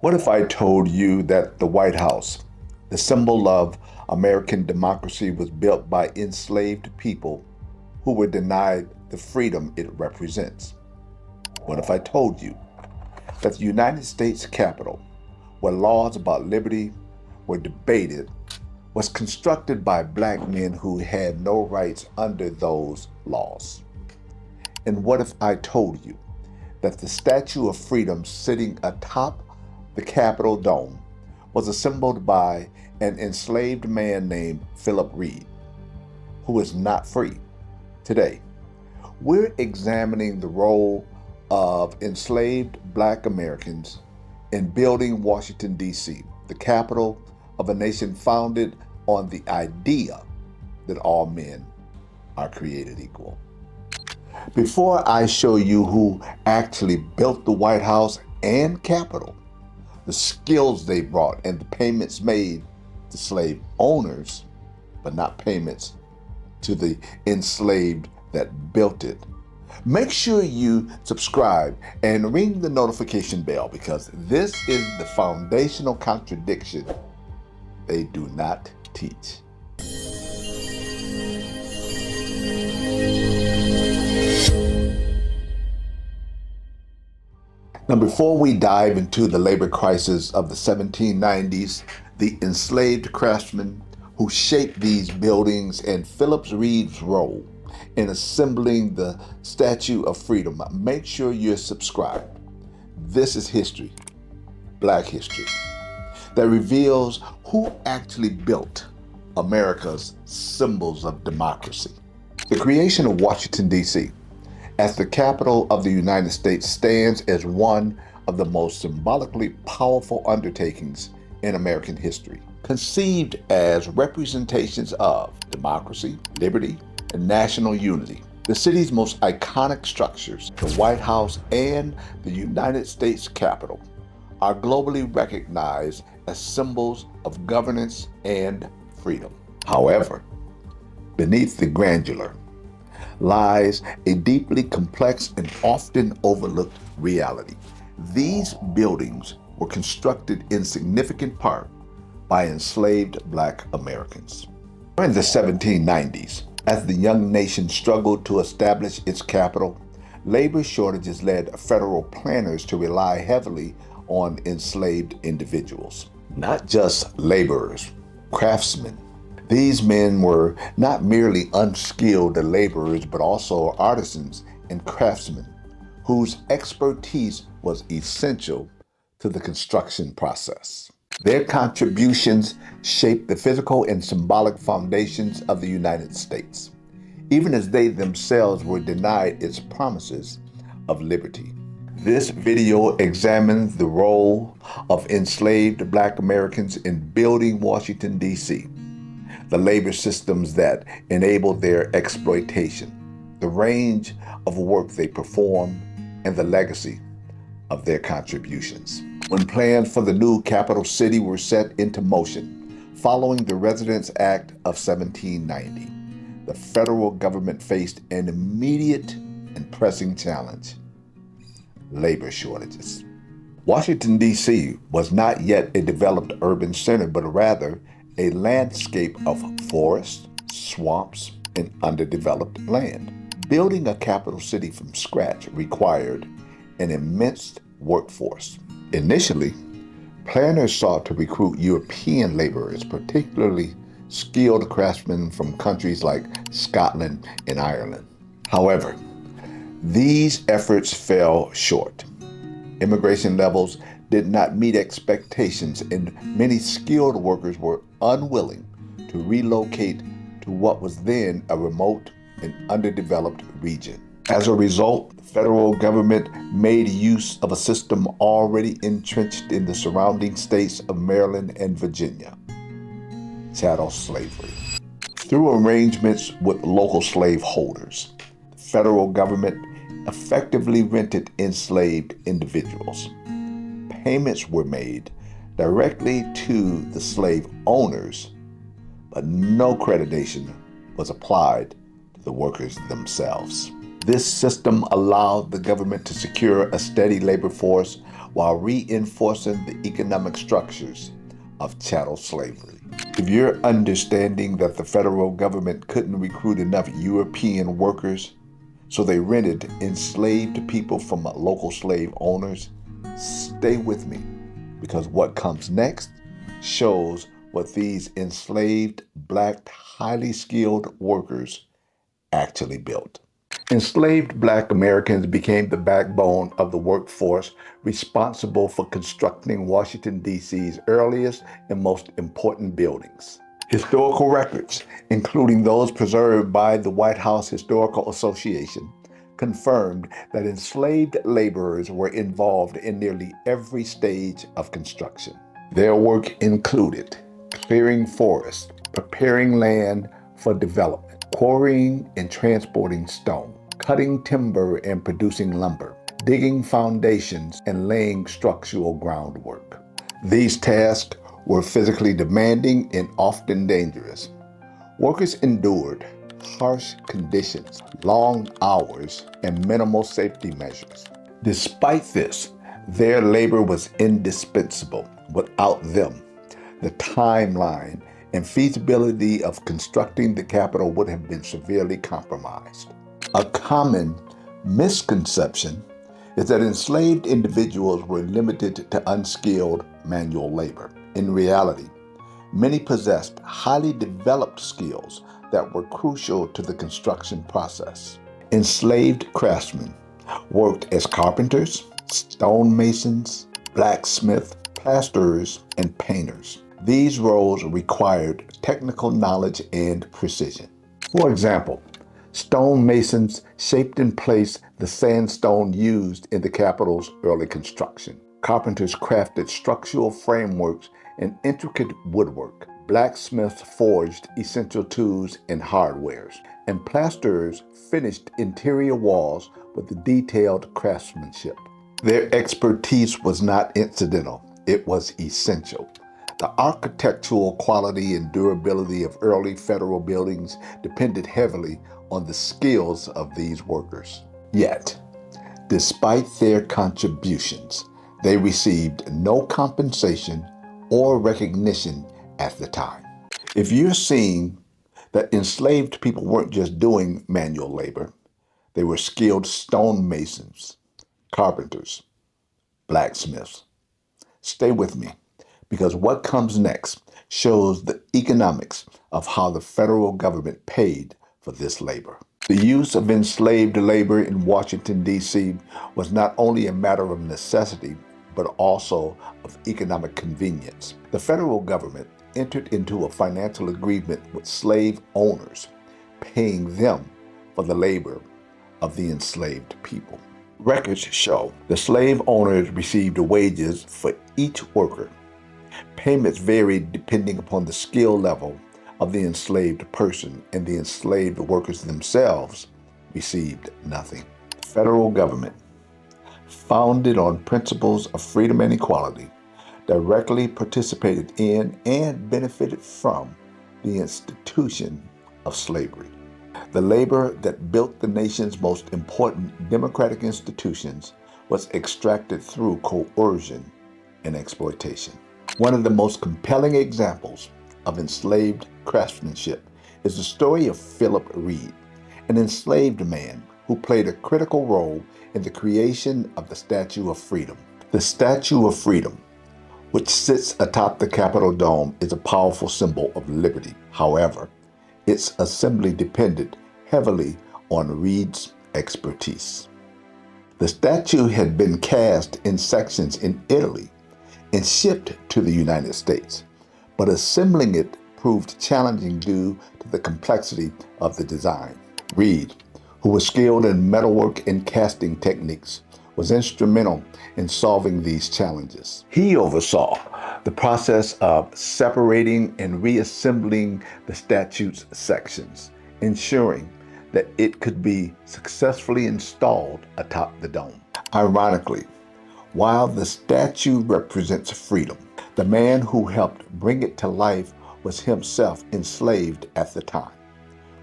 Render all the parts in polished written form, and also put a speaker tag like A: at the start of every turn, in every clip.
A: What if I told you that the White House, the symbol of American democracy, was built by enslaved people who were denied the freedom it represents? What if I told you that the United States Capitol, where laws about liberty were debated, was constructed by black men who had no rights under those laws? And what if I told you that the Statue of Freedom sitting atop the Capitol dome was assembled by an enslaved man named Philip Reed, who is not free today? We're examining the role of enslaved black Americans in building Washington, D.C., the capital of a nation founded on the idea that all men are created equal. Before I show you who actually built the White House and Capitol, the skills they brought, and the payments made to slave owners, but not payments to the enslaved that built it, make sure you subscribe and ring the notification bell, because this is the foundational contradiction they do not teach. Now, before we dive into the labor crisis of the 1790s, the enslaved craftsmen who shaped these buildings, and Philip Reed's role in assembling the Statue of Freedom, make sure you're subscribed. This is history, Black history, that reveals who actually built America's symbols of democracy. The creation of Washington, D.C., as the capital of the United States, stands as one of the most symbolically powerful undertakings in American history. Conceived as representations of democracy, liberty, and national unity, the city's most iconic structures, the White House and the United States Capitol, are globally recognized as symbols of governance and freedom. However, beneath the grandeur lies a deeply complex and often overlooked reality. These buildings were constructed in significant part by enslaved Black Americans. During the 1790s, as the young nation struggled to establish its capital, labor shortages led federal planners to rely heavily on enslaved individuals, not just laborers, craftsmen. These men were not merely unskilled laborers, but also artisans and craftsmen whose expertise was essential to the construction process. Their contributions shaped the physical and symbolic foundations of the United States, even as they themselves were denied its promises of liberty. This video examines the role of enslaved Black Americans in building Washington, D.C., the labor systems that enabled their exploitation, the range of work they performed, and the legacy of their contributions. When plans for the new capital city were set into motion following the Residence Act of 1790, the federal government faced an immediate and pressing challenge: labor shortages. Washington, D.C. was not yet a developed urban center, but rather a landscape of forests, swamps, and underdeveloped land. Building a capital city from scratch required an immense workforce. Initially, planners sought to recruit European laborers, particularly skilled craftsmen from countries like Scotland and Ireland. However, these efforts fell short. Immigration levels did not meet expectations, and many skilled workers were unwilling to relocate to what was then a remote and underdeveloped region. As a result, the federal government made use of a system already entrenched in the surrounding states of Maryland and Virginia: chattel slavery. Through arrangements with local slaveholders, the federal government effectively rented enslaved individuals. Payments were made directly to the slave owners, but no accreditation was applied to the workers themselves. This system allowed the government to secure a steady labor force while reinforcing the economic structures of chattel slavery. If you're understanding that the federal government couldn't recruit enough European workers, so they rented enslaved people from local slave owners, stay with me, because what comes next shows what these enslaved, black, highly skilled workers actually built. Enslaved black Americans became the backbone of the workforce responsible for constructing Washington, D.C.'s earliest and most important buildings. Historical records, including those preserved by the White House Historical Association, confirmed that enslaved laborers were involved in nearly every stage of construction. Their work included clearing forests, preparing land for development, quarrying and transporting stone, cutting timber and producing lumber, digging foundations and laying structural groundwork. These tasks were physically demanding and often dangerous. Workers endured harsh conditions, long hours, and minimal safety measures. Despite this, their labor was indispensable. Without them, the timeline and feasibility of constructing the Capitol would have been severely compromised. A common misconception is that enslaved individuals were limited to unskilled manual labor. In reality, many possessed highly developed skills that were crucial to the construction process. Enslaved craftsmen worked as carpenters, stonemasons, blacksmiths, plasterers, and painters. These roles required technical knowledge and precision. For example, stonemasons shaped and placed the sandstone used in the Capitol's early construction. Carpenters crafted structural frameworks and intricate woodwork. Blacksmiths forged essential tools and hardwares. And plasterers finished interior walls with detailed craftsmanship. Their expertise was not incidental, it was essential. The architectural quality and durability of early federal buildings depended heavily on the skills of these workers. Yet, despite their contributions, they received no compensation or recognition at the time. If you're seeing that enslaved people weren't just doing manual labor, they were skilled stonemasons, carpenters, blacksmiths. Stay with me, because what comes next shows the economics of how the federal government paid for this labor. The use of enslaved labor in Washington, D.C. was not only a matter of necessity, but also of economic convenience. The federal government entered into a financial agreement with slave owners, paying them for the labor of the enslaved people. Records show the slave owners received wages for each worker. Payments varied depending upon the skill level of the enslaved person, and the enslaved workers themselves received nothing. The federal government, founded on principles of freedom and equality, directly participated in and benefited from the institution of slavery. The labor that built the nation's most important democratic institutions was extracted through coercion and exploitation. One of the most compelling examples of enslaved craftsmanship is the story of Philip Reed, an enslaved man who played a critical role in the creation of the Statue of Freedom. The Statue of Freedom, which sits atop the Capitol dome, is a powerful symbol of liberty. However, its assembly depended heavily on Reed's expertise. The statue had been cast in sections in Italy and shipped to the United States, but assembling it proved challenging due to the complexity of the design. Reed, who was skilled in metalwork and casting techniques, was instrumental in solving these challenges. He oversaw the process of separating and reassembling the statue's sections, ensuring that it could be successfully installed atop the dome. Ironically, while the statue represents freedom, the man who helped bring it to life was himself enslaved at the time.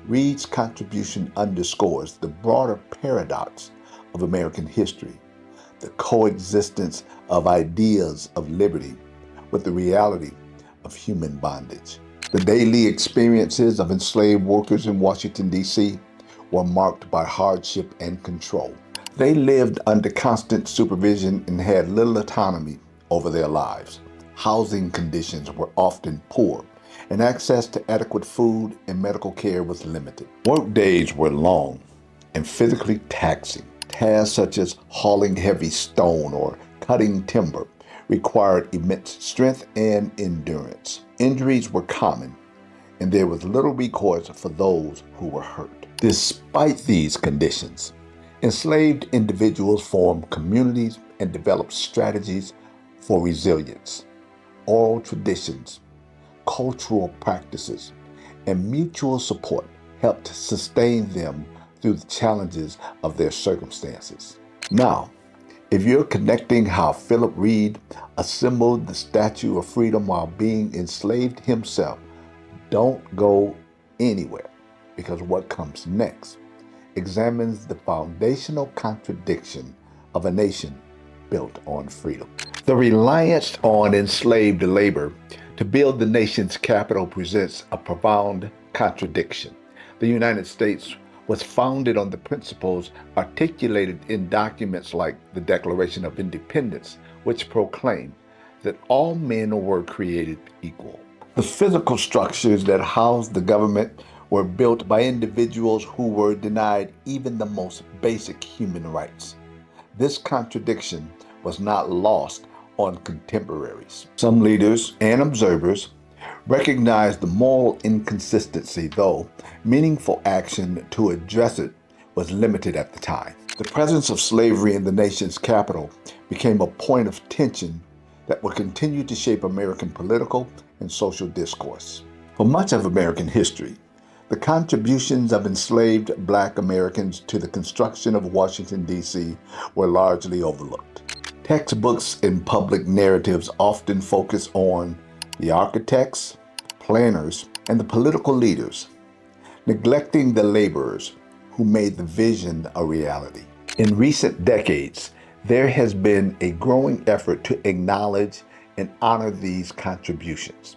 A: Reed's contribution underscores the broader paradox of American history. the coexistence of ideas of liberty with the reality of human bondage. The daily experiences of enslaved workers in Washington, D.C. were marked by hardship and control. They lived under constant supervision and had little autonomy over their lives. Housing conditions were often poor, and access to adequate food and medical care was limited. Work days were long and physically taxing. Tasks such as hauling heavy stone or cutting timber required immense strength and endurance. Injuries were common, and there was little recourse for those who were hurt. Despite these conditions, enslaved individuals formed communities and developed strategies for resilience. Oral traditions, cultural practices, and mutual support helped sustain them through the challenges of their circumstances. Now, if you're connecting how Philip Reed assembled the Statue of Freedom while being enslaved himself, don't go anywhere, because what comes next examines the foundational contradiction of a nation built on freedom. The reliance on enslaved labor to build the nation's capital presents a profound contradiction. The United States was founded on the principles articulated in documents like the Declaration of Independence, which proclaimed that all men were created equal. The physical structures that housed the government were built by individuals who were denied even the most basic human rights. This contradiction was not lost on contemporaries. Some leaders and observers recognized the moral inconsistency, though meaningful action to address it was limited at the time. The presence of slavery in the nation's capital became a point of tension that would continue to shape American political and social discourse. For much of American history, the contributions of enslaved Black Americans to the construction of Washington, D.C. were largely overlooked. Textbooks and public narratives often focus on the architects, planners, and the political leaders, neglecting the laborers who made the vision a reality. In recent decades, there has been a growing effort to acknowledge and honor these contributions.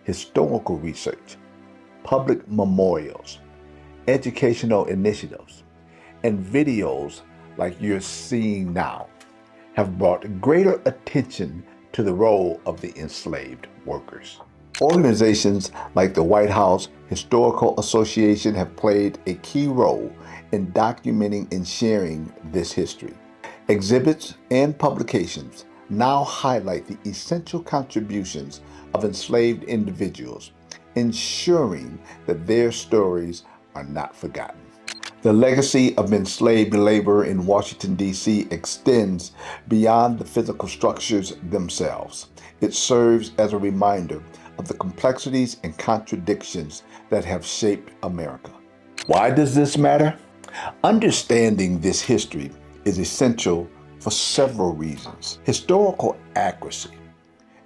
A: Historical research, public memorials, educational initiatives, and videos like you're seeing now have brought greater attention to the role of the enslaved workers. Organizations like the White House Historical Association have played a key role in documenting and sharing this history. Exhibits and publications now highlight the essential contributions of enslaved individuals, ensuring that their stories are not forgotten. The legacy of enslaved labor in Washington, D.C. extends beyond the physical structures themselves. It serves as a reminder of the complexities and contradictions that have shaped America. Why does this matter? Understanding this history is essential for several reasons. Historical accuracy.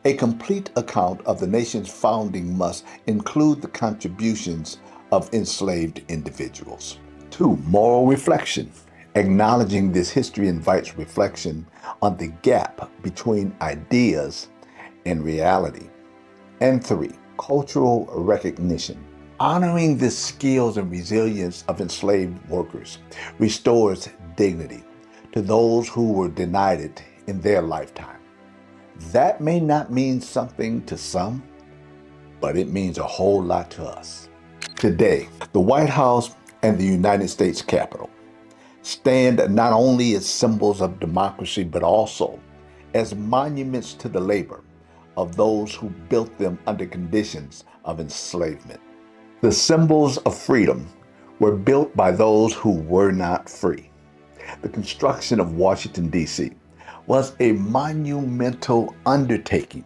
A: A complete account of the nation's founding must include the contributions of enslaved individuals. 2. Moral reflection. Acknowledging this history invites reflection on the gap between ideas and reality. And 3. Cultural recognition. Honoring the skills and resilience of enslaved workers restores dignity to those who were denied it in their lifetime. That may not mean something to some, but it means a whole lot to us. Today, the White House and the United States Capitol stand not only as symbols of democracy, but also as monuments to the labor of those who built them under conditions of enslavement. The symbols of freedom were built by those who were not free. The construction of Washington, D.C. was a monumental undertaking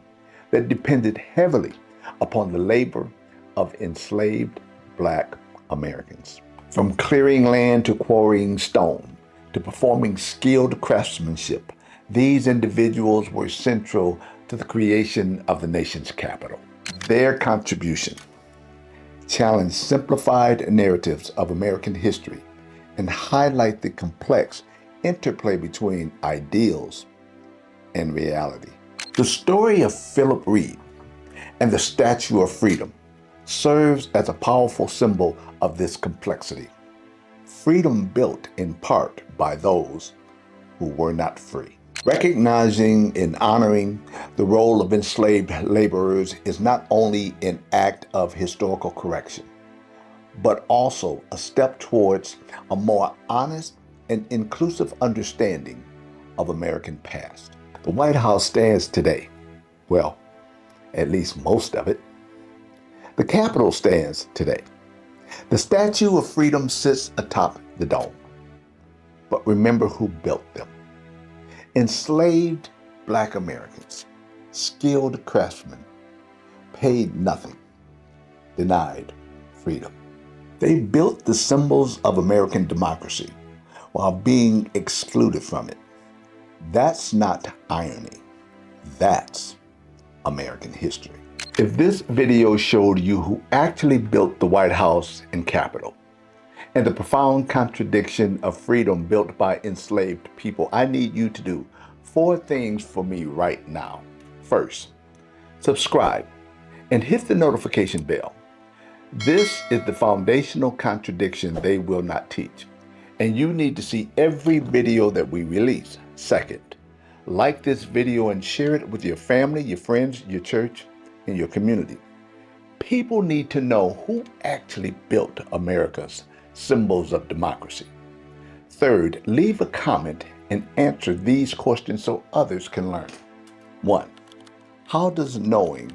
A: that depended heavily upon the labor of enslaved Black Americans. From clearing land to quarrying stone to performing skilled craftsmanship, these individuals were central to the creation of the nation's capital. Their contribution challenged simplified narratives of American history and highlight the complex interplay between ideals and reality. The story of Philip Reed and the Statue of Freedom serves as a powerful symbol of this complexity. Freedom built in part by those who were not free. Recognizing and honoring the role of enslaved laborers is not only an act of historical correction, but also a step towards a more honest and inclusive understanding of American past. The White House stands today. Well, at least most of it. The Capitol stands today. The Statue of Freedom sits atop the dome. But remember who built them. Enslaved Black Americans, skilled craftsmen, paid nothing, denied freedom. They built the symbols of American democracy while being excluded from it. That's not irony. That's American history. If this video showed you who actually built the White House and Capitol, and the profound contradiction of freedom built by enslaved people, I need you to do 4 things for me right now. First, subscribe and hit the notification bell. This is the foundational contradiction they will not teach, and you need to see every video that we release. Second, like this video and share it with your family, your friends, your church, and your community. People need to know who actually built America's symbols of democracy. Third, leave a comment and answer these questions so others can learn. 1. How does knowing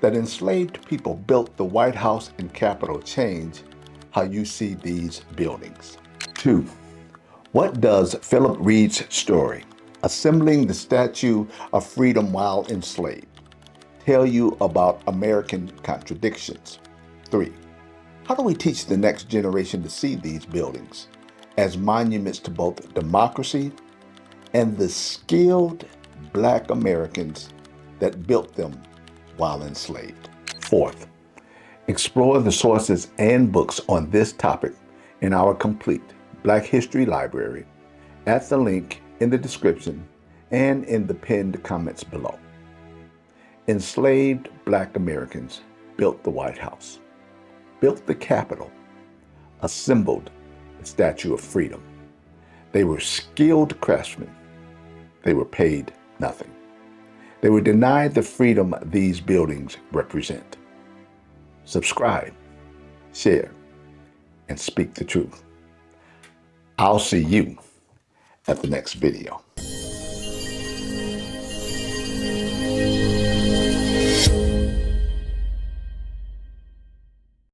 A: that enslaved people built the White House and Capitol change how you see these buildings? 2. What does Philip Reed's story, assembling the Statue of Freedom while enslaved, tell you about American contradictions? 3. How do we teach the next generation to see these buildings as monuments to both democracy and the skilled Black Americans that built them while enslaved? Fourth, explore the sources and books on this topic in our complete Black History Library at the link in the description and in the pinned comments below. Enslaved Black Americans built the White House, built the Capitol, assembled the Statue of Freedom. They were skilled craftsmen. They were paid nothing. They were denied the freedom these buildings represent. Subscribe, share, and speak the truth. I'll see you at the next video.